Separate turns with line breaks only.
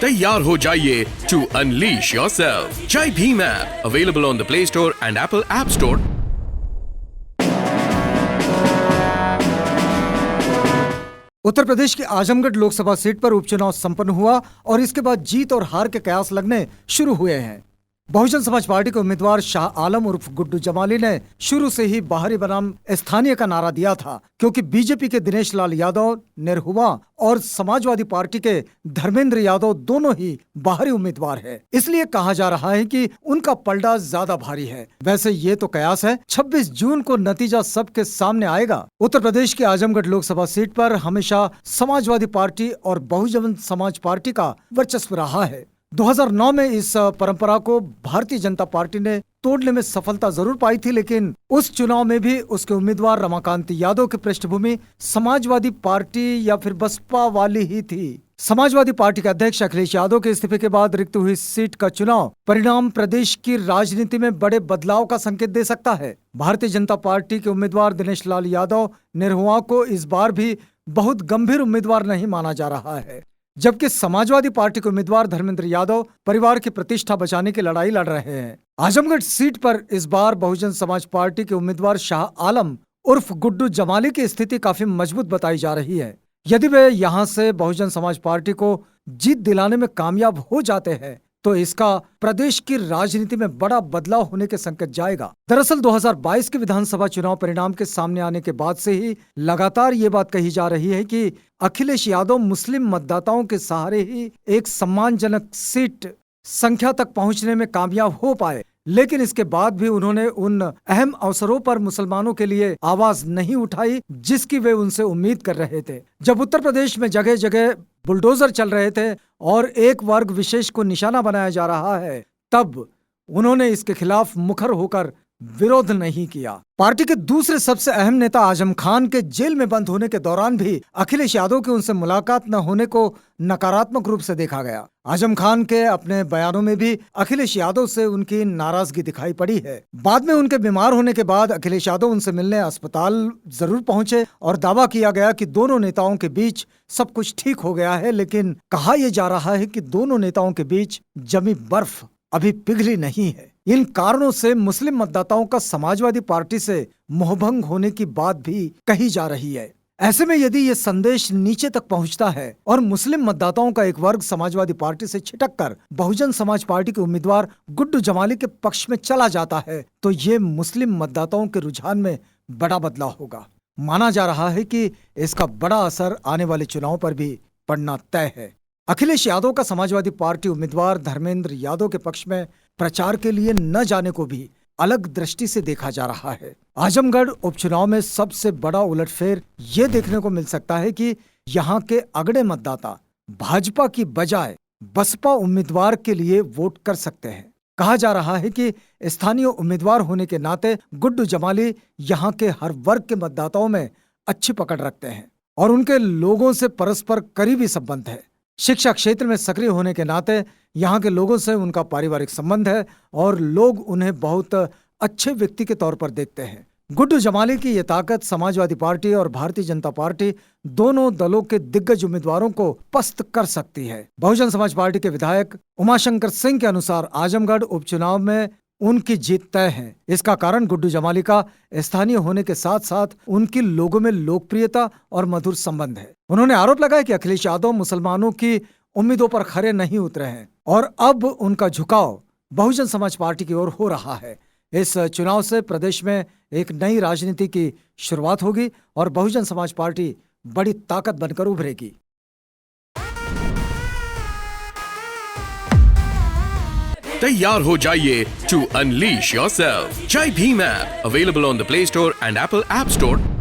तैयार हो जाइए to unleash yourself. Jai Bhim app available on the Play Store and Apple App Store.
Uttar Pradesh की Azamgarh Lok Sabha seat पर उपचुनाव संपन्न हुआ और इसके बाद जीत और हार के कयास लगने शुरू हुए हैं। बहुजन समाज पार्टी के उम्मीदवार शाह आलम उर्फ गुड्डू जमाली ने शुरू से ही बाहरी बनाम स्थानीय का नारा दिया था, क्योंकि बीजेपी के दिनेश लाल यादव निरहुआ और समाजवादी पार्टी के धर्मेंद्र यादव दोनों ही बाहरी उम्मीदवार हैं। इसलिए कहा जा रहा है कि उनका पलड़ा ज्यादा भारी है। वैसे ये तो कयास है, 26 जून को नतीजा सबके सामने आएगा। उत्तर प्रदेश की आजमगढ़ लोकसभा सीट पर हमेशा समाजवादी पार्टी और बहुजन समाज पार्टी का वर्चस्व रहा है। 2009 में इस परंपरा को भारतीय जनता पार्टी ने तोड़ने में सफलता जरूर पाई थी, लेकिन उस चुनाव में भी उसके उम्मीदवार रमाकांत यादव की पृष्ठभूमि समाजवादी पार्टी या फिर बसपा वाली ही थी। समाजवादी पार्टी के अध्यक्ष अखिलेश यादव के इस्तीफे के बाद रिक्त हुई सीट का चुनाव परिणाम प्रदेश की राजनीति में बड़े बदलाव का संकेत दे सकता है। भारतीय जनता पार्टी के उम्मीदवार दिनेश लाल यादव निरहुआ को इस बार भी बहुत गंभीर उम्मीदवार नहीं माना जा रहा है, जबकि समाजवादी पार्टी के उम्मीदवार धर्मेंद्र यादव परिवार की प्रतिष्ठा बचाने की लड़ाई लड़ रहे हैं। आजमगढ़ सीट पर इस बार बहुजन समाज पार्टी के उम्मीदवार शाह आलम उर्फ गुड्डू जमाली की स्थिति काफी मजबूत बताई जा रही है। यदि वे यहां से बहुजन समाज पार्टी को जीत दिलाने में कामयाब हो जाते हैं तो इसका प्रदेश की राजनीति में बड़ा बदलाव होने के संकेत जाएगा। दरअसल 2022 के विधानसभा चुनाव परिणाम के सामने आने के बाद से ही लगातार ये बात कही जा रही है कि अखिलेश यादव मुस्लिम मतदाताओं के सहारे ही एक सम्मानजनक सीट संख्या तक पहुंचने में कामयाब हो पाए, लेकिन इसके बाद भी उन्होंने उन अहम अवसरों पर मुसलमानों के लिए आवाज नहीं उठाई जिसकी वे उनसे उम्मीद कर रहे थे। जब उत्तर प्रदेश में जगह जगह बुलडोजर चल रहे थे और एक वर्ग विशेष को निशाना बनाया जा रहा है, तब उन्होंने इसके खिलाफ मुखर होकर विरोध नहीं किया। पार्टी के दूसरे सबसे अहम नेता आजम खान के जेल में बंद होने के दौरान भी अखिलेश यादव की उनसे मुलाकात न होने को नकारात्मक रूप से देखा गया। आजम खान के अपने बयानों में भी अखिलेश यादव से उनकी नाराजगी दिखाई पड़ी है। बाद में उनके बीमार होने के बाद अखिलेश यादव उनसे मिलने अस्पताल जरूर पहुंचे और दावा किया गया कि दोनों नेताओं के बीच सब कुछ ठीक हो गया है, लेकिन कहा यह जा रहा है कि दोनों नेताओं के बीच जमी बर्फ अभी पिघली नहीं है। इन कारणों से मुस्लिम मतदाताओं का समाजवादी पार्टी से मोहभंग होने की बात भी कही जा रही है। ऐसे में यदि ये संदेश नीचे तक पहुंचता है और मुस्लिम मतदाताओं का एक वर्ग समाजवादी पार्टी से छिटककर बहुजन समाज पार्टी के उम्मीदवार गुड्डू जमाली के पक्ष में चला जाता है, तो ये मुस्लिम मतदाताओं के रुझान में बड़ा बदलाव होगा। माना जा रहा है कि इसका बड़ा असर आने वाले चुनाव पर भी पड़ना तय है। अखिलेश यादव का समाजवादी पार्टी उम्मीदवार धर्मेंद्र यादव के पक्ष में प्रचार के लिए न जाने को भी अलग दृष्टि से देखा जा रहा है। आजमगढ़ उपचुनाव में सबसे बड़ा उलटफेर ये देखने को मिल सकता है कि यहाँ के अगड़े मतदाता भाजपा की बजाय बसपा उम्मीदवार के लिए वोट कर सकते हैं। कहा जा रहा है कि स्थानीय उम्मीदवार होने के नाते गुड्डू जमाली यहाँ के हर वर्ग के मतदाताओं में अच्छी पकड़ रखते हैं और उनके लोगों से परस्पर करीबी संबंध है। शिक्षा क्षेत्र में सक्रिय होने के नाते यहाँ के लोगों से उनका पारिवारिक संबंध है और लोग उन्हें बहुत अच्छे व्यक्ति के तौर पर देखते हैं। गुड्डू जमाली की ये ताकत समाजवादी पार्टी और भारतीय जनता पार्टी दोनों दलों के दिग्गज उम्मीदवारों को पस्त कर सकती है। बहुजन समाज पार्टी के विधायक उमाशंकर सिंह के अनुसार आजमगढ़ उपचुनाव में उनकी जीत तय है। इसका कारण गुड्डू जमाली का स्थानीय होने के साथ साथ उनकी लोगों में लोकप्रियता और मधुर संबंध है। उन्होंने आरोप लगाया कि अखिलेश यादव मुसलमानों की उम्मीदों पर खरे नहीं उतरे हैं और अब उनका झुकाव बहुजन समाज पार्टी की ओर हो रहा है। इस चुनाव से प्रदेश में एक नई राजनीति की शुरुआत होगी और बहुजन समाज पार्टी बड़ी ताकत बनकर उभरेगी।
तैयार हो जाइए to unleash yourself. Jai Bhim app available on the Play Store and Apple App store.